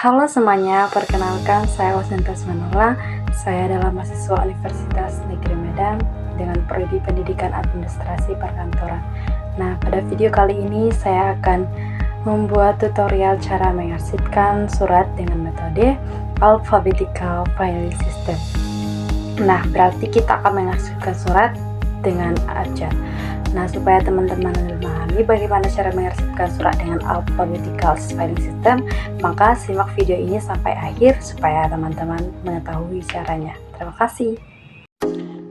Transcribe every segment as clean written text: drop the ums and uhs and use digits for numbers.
Halo semuanya, perkenalkan saya Wasintas Manola. Saya adalah mahasiswa Universitas Negeri Medan dengan prodi Pendidikan Administrasi Perkantoran. Nah, pada video kali ini saya akan membuat tutorial cara mengarsipkan surat dengan metode alphabetical filing system. Nah, berarti kita akan mengarsipkan surat dengan abjad. Nah, supaya teman-teman memahami bagaimana cara mengarsipkan surat dengan alphabetical filing system, maka simak video ini sampai akhir supaya teman-teman mengetahui caranya. Terima kasih.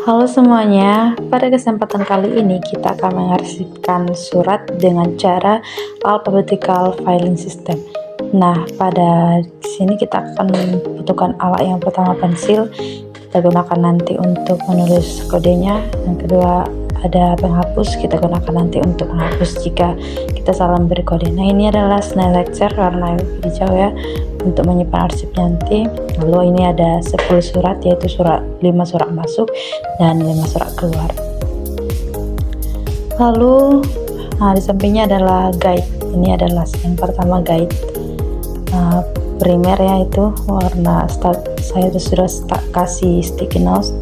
Halo semuanya, pada kesempatan kali ini kita akan mengarsipkan surat dengan cara alphabetical filing system. Nah, pada sini kita akan membutuhkan alat yang pertama pensil, kita gunakan nanti untuk menulis kodenya. Yang kedua ada penghapus, kita gunakan nanti untuk menghapus jika kita salah memberi kode. Nah, ini adalah snail lecture warna hijau ya, untuk menyimpan arsip nanti. Lalu ini ada 10 surat, yaitu 5 surat masuk dan 5 surat keluar. Lalu di sampingnya adalah guide. Ini adalah yang pertama guide primer ya, itu warna saya sudah kasih sticky notes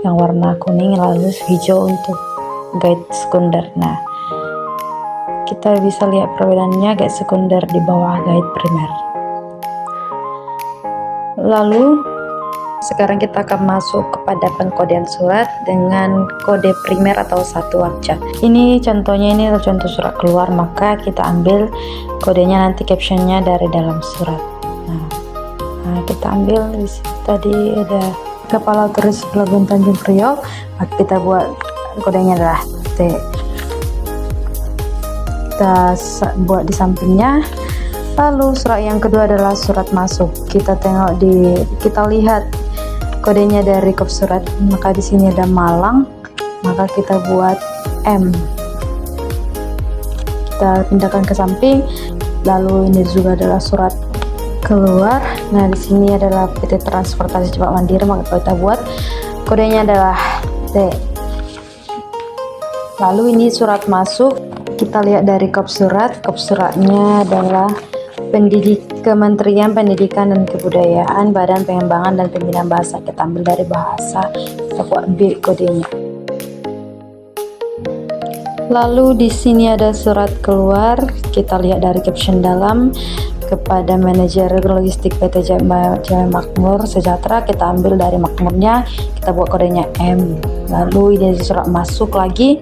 yang warna kuning, lalu hijau untuk guide sekunder. Nah, kita bisa lihat perbedaannya, guide sekunder di bawah guide primer. Lalu sekarang kita akan masuk kepada pengkodean surat dengan kode primer atau satu abjad. Ini contohnya, ini contoh surat keluar, maka kita ambil kodenya nanti captionnya dari dalam surat. Nah, kita ambil di situ tadi ada kepala turis Pelabuhan Tanjung Priok, maka kita buat kodenya adalah T. Kita buat di sampingnya. Lalu surat yang kedua adalah surat masuk. Kita lihat kodenya dari kop surat, maka di sini ada Malang, maka kita buat M. Kita pindahkan ke samping. Lalu ini juga adalah surat keluar. Nah, di sini adalah PT Transportasi Cepat Mandiri, maka kita buat kodenya adalah T. Lalu ini surat masuk, kita lihat dari kop suratnya adalah Kementerian Pendidikan dan Kebudayaan, Badan Pengembangan dan Pembinaan Bahasa. Kita ambil dari bahasa, kita buat B kodenya. Lalu di sini ada surat keluar, kita lihat dari caption dalam, kepada manajer logistik PT Jaya Makmur Sejahtera, kita ambil dari makmurnya, kita buat kodenya M. Lalu ini surat masuk lagi,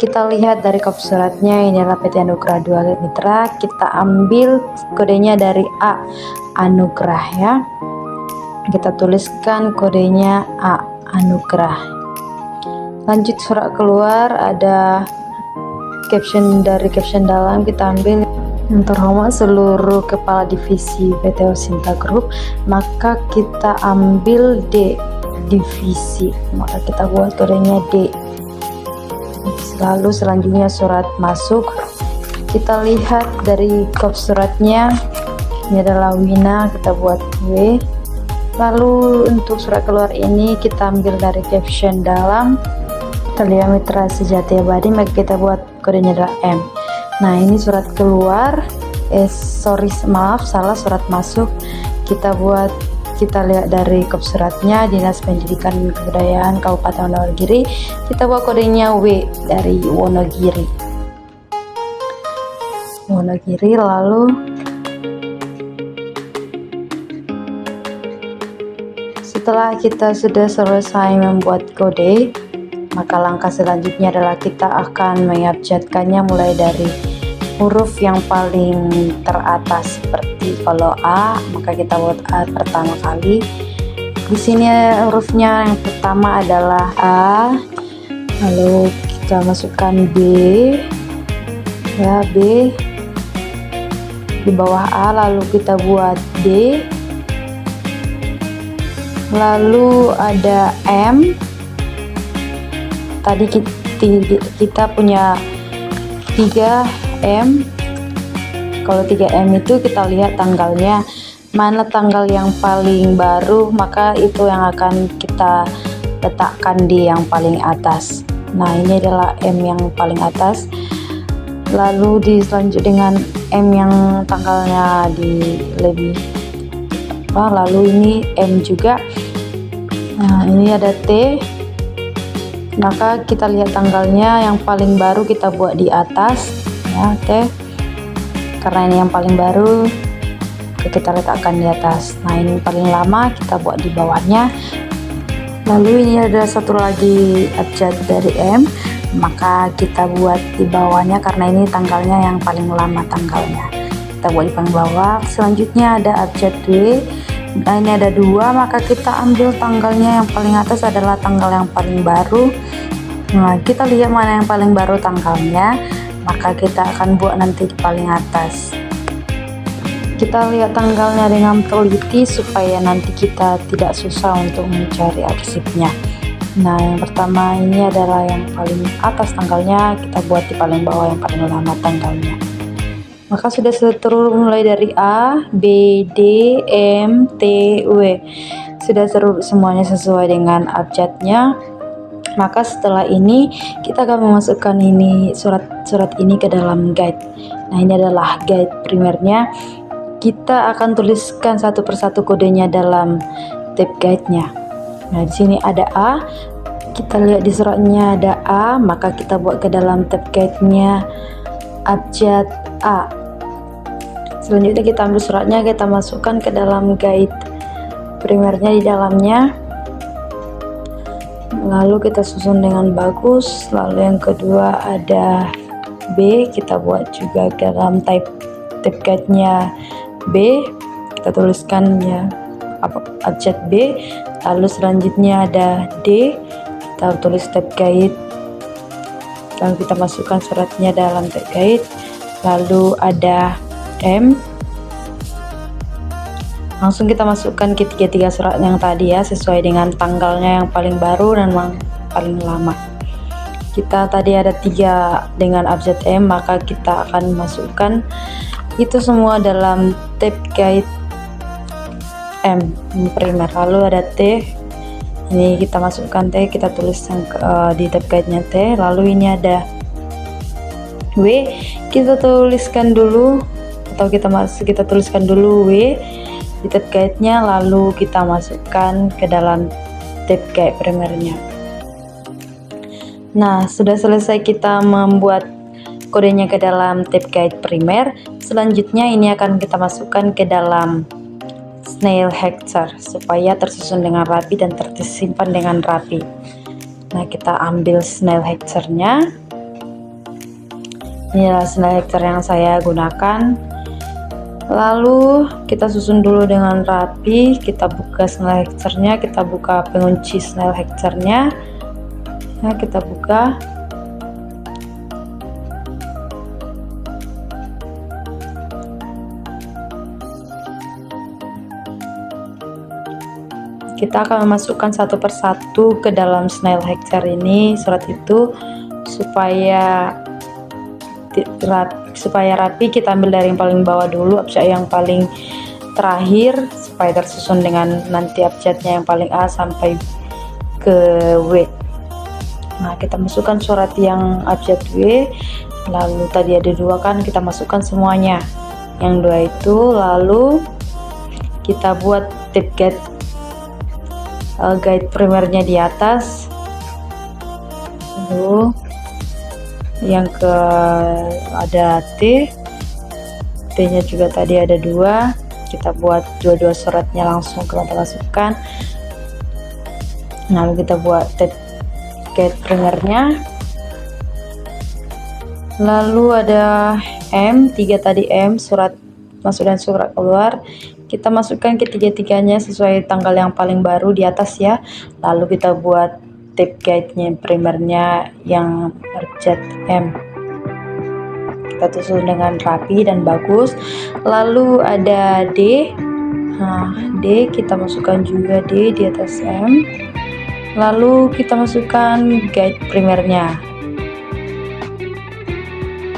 kita lihat dari kop suratnya, ini adalah PT Anugrah 2 Mitra, kita ambil kodenya dari A, Anugrah ya, kita tuliskan kodenya A, Anugrah. Lanjut surat keluar, ada caption dari caption dalam, kita ambil yang terhormat seluruh kepala divisi PT Osinta Group, maka kita ambil D, divisi, maka kita buat kodenya D. Lalu selanjutnya surat masuk, kita lihat dari kop suratnya, ini adalah Wina, kita buat W. Lalu untuk surat keluar ini kita ambil dari caption dalam, kita lihat Mitra Sejati Abadi, maka kita buat kodenya adalah M. Nah, ini surat keluar, salah surat masuk, kita lihat dari kop suratnya Dinas Pendidikan dan Kebudayaan Kabupaten Wonogiri, kita buat kodenya W dari Wonogiri. Lalu setelah kita sudah selesai membuat kode, maka langkah selanjutnya adalah kita akan mengabjadkannya mulai dari huruf yang paling teratas. Seperti kalau A, maka kita buat A pertama kali. Di sini hurufnya yang pertama adalah A, lalu kita masukkan B ya, B di bawah A, lalu kita buat D, lalu ada M. Tadi kita punya 3 M. Kalau 3 M itu kita lihat tanggalnya, mana tanggal yang paling baru, maka itu yang akan kita letakkan di yang paling atas. Nah, ini adalah M yang paling atas. Lalu diselanjut dengan M yang tanggalnya lebih lalu ini M juga. Nah, ini ada T, maka kita lihat tanggalnya yang paling baru kita buat di atas ya, T, karena ini yang paling baru kita letakkan di atas. Nah, ini paling lama kita buat di bawahnya. Lalu ini ada satu lagi abjad dari M, maka kita buat di bawahnya karena ini tanggalnya yang paling lama tanggalnya, kita buat di paling bawah. Selanjutnya ada abjad W. Nah, ini ada dua, maka kita ambil tanggalnya yang paling atas adalah tanggal yang paling baru. Nah, kita lihat mana yang paling baru tanggalnya, maka kita akan buat nanti di paling atas. Kita lihat tanggalnya dengan teliti supaya nanti kita tidak susah untuk mencari arsipnya. Nah, yang pertama ini adalah yang paling atas tanggalnya, kita buat di paling bawah yang paling lama tanggalnya. Maka sudah seterusnya mulai dari A, B, D, M, T, W. Sudah semuanya sesuai dengan abjadnya. Maka setelah ini kita akan memasukkan ini surat ini ke dalam guide. Nah, ini adalah guide primernya. Kita akan tuliskan satu persatu kodenya dalam tab guide-nya. Nah, di sini ada A. Kita lihat di suratnya ada A, maka kita buat ke dalam tab guide-nya abjad A. Selanjutnya kita ambil suratnya, kita masukkan ke dalam guide primernya di dalamnya. Lalu kita susun dengan bagus. Lalu yang kedua ada B, kita buat juga ke dalam tab guide-nya B. Kita tuliskan ya abjad B. Lalu selanjutnya ada D, kita tulis tab guide. Lalu kita masukkan suratnya dalam tab guide. Lalu ada M, langsung kita masukkan ketiga surat yang tadi ya, sesuai dengan tanggalnya yang paling baru dan yang paling lama. Kita tadi ada 3 dengan abjad M, maka kita akan masukkan itu semua dalam tab guide M primer. Lalu ada T, ini kita masukkan T, kita tuliskan di tab guide-nya T. Lalu ini ada W, kita tuliskan dulu, atau kita tuliskan dulu W di tab guide-nya, lalu kita masukkan ke dalam tab guide primernya. Nah, sudah selesai kita membuat kodenya ke dalam tab guide primer. Selanjutnya ini akan kita masukkan ke dalam snail hector supaya tersusun dengan rapi dan tersimpan dengan rapi. Nah, kita ambil snail hector-nya. Inilah snail hector yang saya gunakan. Lalu kita susun dulu dengan rapi. Kita buka snail hector-nya, kita buka pengunci snail hector-nya. Nah, kita buka. Kita akan memasukkan satu persatu ke dalam snail hector ini surat itu supaya rapi. Kita ambil dari yang paling bawah dulu, abjad yang paling terakhir, supaya tersusun dengan nanti abjadnya yang paling A sampai ke W. Nah, kita masukkan surat yang abjad W. Lalu tadi ada 2 kan, kita masukkan semuanya yang 2 itu. Lalu kita buat tab guide primernya di atas. Lalu yang ke ada T nya juga tadi ada 2, kita buat dua suratnya langsung kita masukkan. Lalu kita buat tab guide primernya. Lalu ada M, 3 tadi M, surat masuk dan surat keluar. Kita masukkan ketiga-tiganya sesuai tanggal yang paling baru di atas ya. Lalu kita buat tab guide-nya primernya yang abjad M. Kita susun dengan rapi dan bagus. Lalu ada D. Nah, D kita masukkan juga D di atas M. Lalu kita masukkan guide primernya.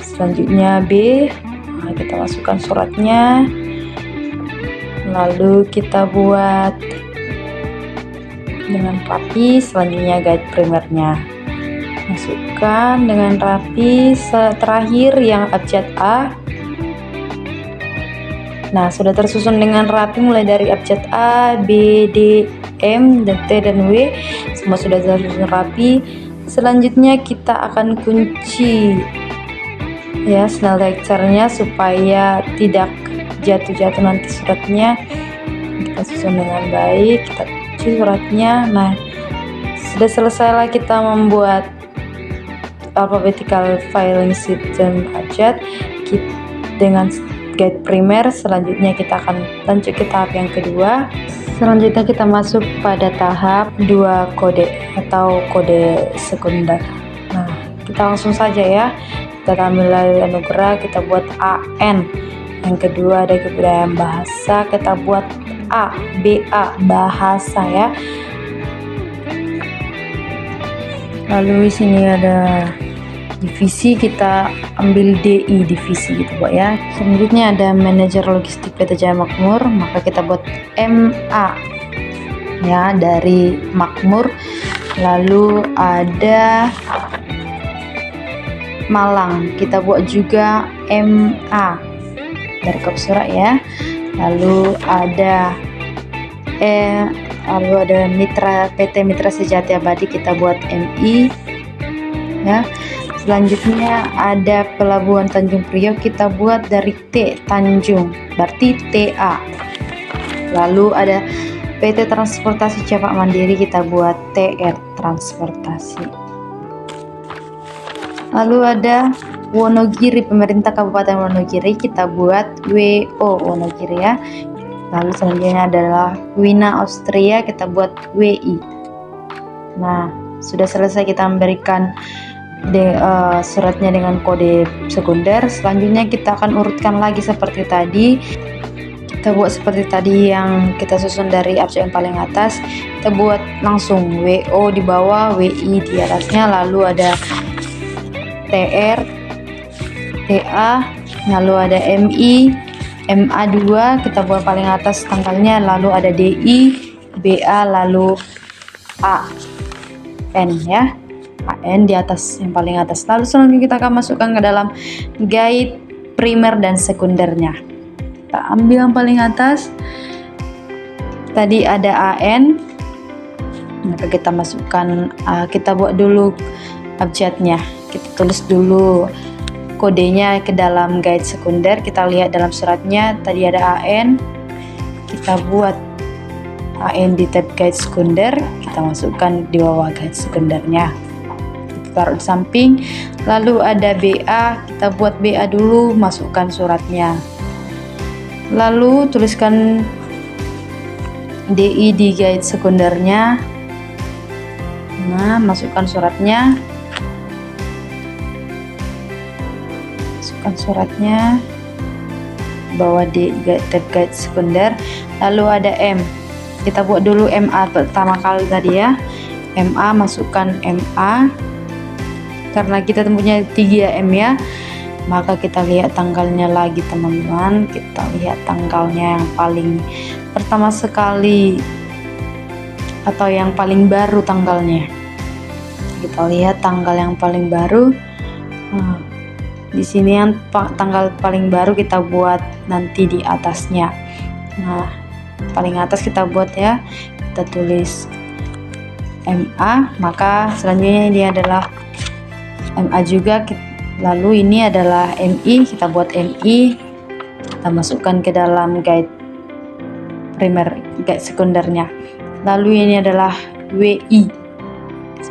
Selanjutnya B. Nah, kita masukkan suratnya. Lalu kita buat dengan rapi. Selanjutnya guide primernya, masukkan dengan rapi. Terakhir yang abjad A, Nah, sudah tersusun dengan rapi mulai dari abjad A, B, D, M, dan T, dan W. Semua sudah tersusun rapi. Selanjutnya kita akan kunci ya snell texture-nya supaya tidak jatuh-jatuh nanti suratnya. Kita susun dengan baik, kita kunci suratnya. Nah, sudah selesailah kita membuat alphabetical filing system abjad dengan guide primer. Selanjutnya kita akan lanjut ke tahap yang kedua. Selanjutnya kita masuk pada tahap 2 kode atau kode sekunder. Nah, kita langsung saja ya. Kita ambil anugerah, kita buat AN. Yang kedua ada kebudayaan bahasa, kita buat A, BA bahasa ya. Lalu di sini ada divisi, kita ambil DI divisi gitu Pak ya. Selanjutnya ada manajer logistik PT Jaya Makmur, maka kita buat MA ya dari Makmur. Lalu ada Malang, kita buat juga MA dari Kopsurat ya. Lalu ada Mitra PT Mitra Sejati Abadi, kita buat MI ya. Selanjutnya ada Pelabuhan Tanjung Priok, kita buat dari T Tanjung, berarti TA. Lalu ada PT Transportasi Cepat Mandiri, kita buat TR Transportasi. Lalu ada Wonogiri, pemerintah Kabupaten Wonogiri, kita buat WO Wonogiri ya. Lalu selanjutnya adalah Wina Austria, kita buat WI. Nah, sudah selesai kita memberikan suratnya dengan kode sekunder. Selanjutnya kita akan urutkan lagi seperti tadi. Kita buat seperti tadi yang kita susun dari abjad yang paling atas. Kita buat langsung WO di bawah, WI di atasnya, lalu ada TR, TA, lalu ada MI, MA2 kita buat paling atas tanggalnya, lalu ada DI, BA, lalu AN ya. AN di atas, yang paling atas. Lalu selanjutnya kita akan masukkan ke dalam guide primer dan sekundernya. Kita ambil yang paling atas, tadi ada AN, maka kita masukkan, kita buat dulu abjadnya, kita tulis dulu kodenya ke dalam guide sekunder. Kita lihat dalam suratnya tadi ada AN, kita buat AN di tab guide sekunder, kita masukkan di bawah guide sekundernya, taruh di samping. Lalu ada BA, kita buat BA dulu, masukkan suratnya, lalu tuliskan DI di guide sekundernya. Nah, masukkan suratnya, bawa di tab guide sekunder. Lalu ada M, kita buat dulu MA pertama kali tadi ya. MA, masukkan MA. Karena kita punya 3M ya, maka kita lihat tanggalnya lagi teman-teman. Kita lihat tanggalnya yang paling pertama sekali atau yang paling baru tanggalnya. Kita lihat tanggal yang paling baru. Di sini yang tanggal paling baru kita buat nanti di atasnya. Nah, paling atas kita buat ya, kita tulis MA. Maka selanjutnya ini adalah MA juga, lalu ini adalah MI, kita buat MI, kita masukkan ke dalam guide primer, guide sekundernya. Lalu ini adalah WI,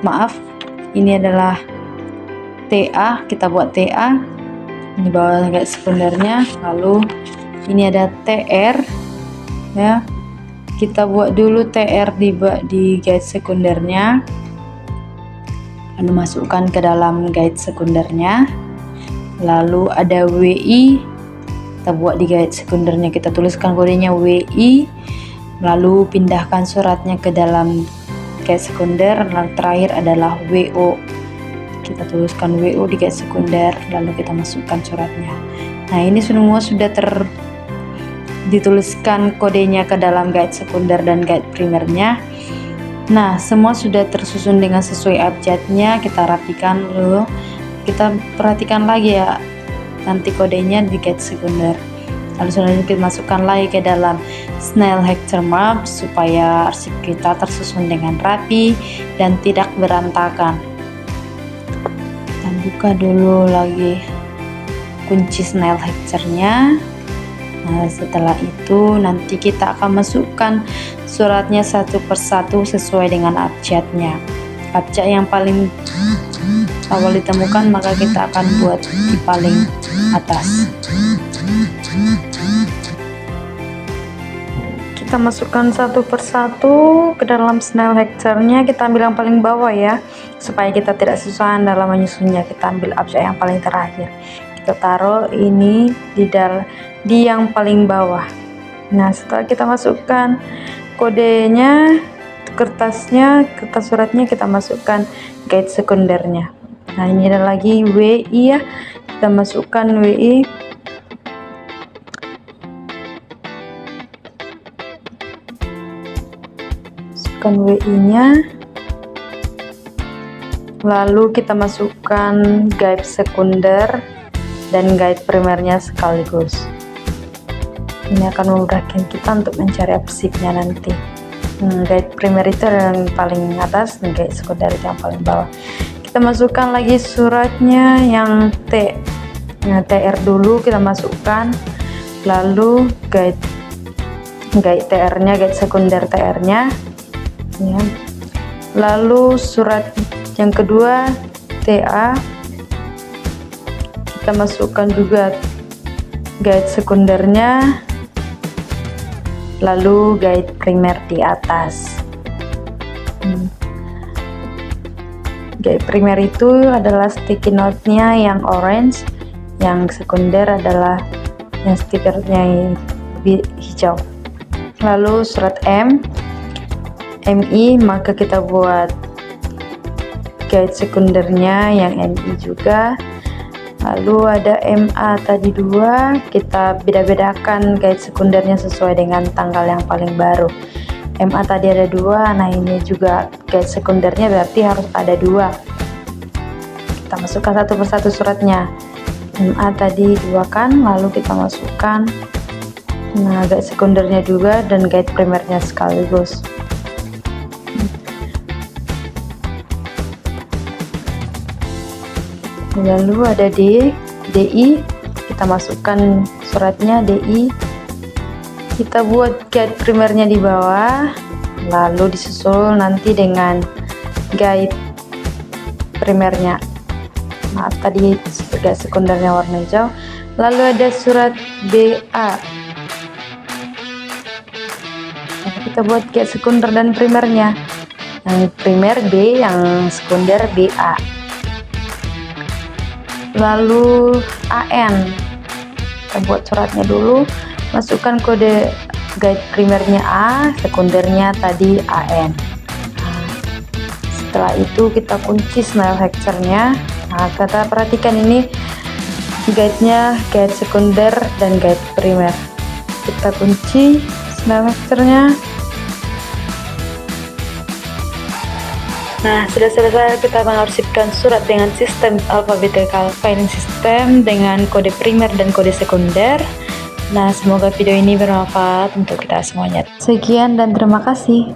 maaf, ini adalah TA, kita buat TA, ini bawah guide sekundernya. Lalu ini ada TR ya, kita buat dulu TR di guide sekundernya, lalu masukkan ke dalam guide sekundernya. Lalu ada WI, kita buat di guide sekundernya, kita tuliskan kodenya WI, lalu pindahkan suratnya ke dalam guide sekunder. Lalu terakhir adalah WO, kita tuliskan WO di guide sekunder, lalu kita masukkan suratnya. Nah, ini semua sudah dituliskan kodenya ke dalam guide sekunder dan guide primernya. Nah, semua sudah tersusun dengan sesuai abjadnya. Kita rapikan dulu, kita perhatikan lagi ya nanti kodenya di guide sekunder. Lalu selanjutnya kita masukkan lagi ke dalam Snail Hector Map supaya arsip kita tersusun dengan rapi dan tidak berantakan. Kita buka dulu lagi kunci Snail Hector-nya. Nah, setelah itu nanti kita akan masukkan suratnya satu persatu sesuai dengan abjadnya. Abjad yang paling awal ditemukan maka kita akan buat di paling atas. Kita masukkan satu persatu ke dalam Snail Hector-nya. Kita ambil yang paling bawah ya, supaya kita tidak kesusahan dalam menyusunnya. Kita ambil abjad yang paling terakhir, kita taruh ini di yang paling bawah. Nah, setelah kita masukkan kodenya, kertas suratnya, kita masukkan guide sekundernya. Nah, ini ada lagi WI ya, kita masukkan WI. Masukkan WI-nya, lalu kita masukkan guide sekunder dan guide primernya sekaligus. Ini akan memudahkan kita untuk mencari arsipnya nanti. Guide primer itu yang paling atas dan guide sekunder itu yang paling bawah. Kita masukkan lagi suratnya yang T. Nah, TR dulu kita masukkan, lalu guide TR-nya, guide sekunder TR-nya ya. Lalu surat yang kedua TA, kita masukkan juga guide sekundernya, lalu guide primer di atas. Guide primer itu adalah sticky note-nya yang orange, yang sekunder adalah yang stikernya hijau. Lalu surat MI, maka kita buat guide sekundernya yang MI juga. Lalu ada MA tadi 2, kita beda-bedakan guide sekundernya sesuai dengan tanggal yang paling baru. MA tadi ada 2, nah ini juga guide sekundernya berarti harus ada 2. Kita masukkan satu persatu suratnya. MA tadi 2 kan, lalu kita masukkan guide sekundernya juga dan guide primernya sekaligus. Lalu ada DI, kita masukkan suratnya DI, kita buat guide primernya di bawah, lalu disusul nanti dengan guide primernya. Maaf tadi guide sekundernya warna hijau. Lalu ada surat BA, kita buat guide sekunder dan primernya, yang primer B, yang sekunder BA. Lalu AN, kita buat suratnya dulu, masukkan kode guide primernya A, sekundernya tadi AN. Setelah itu kita kunci Snail Hector-nya. Nah, kita perhatikan ini guide-nya, guide sekunder dan guide primer. Kita kunci Snail Hector-nya. Nah, sudah selesai kita mengarsipkan surat dengan sistem alphabetical filing system dengan kode primer dan kode sekunder. Nah, semoga video ini bermanfaat untuk kita semuanya. Sekian dan terima kasih.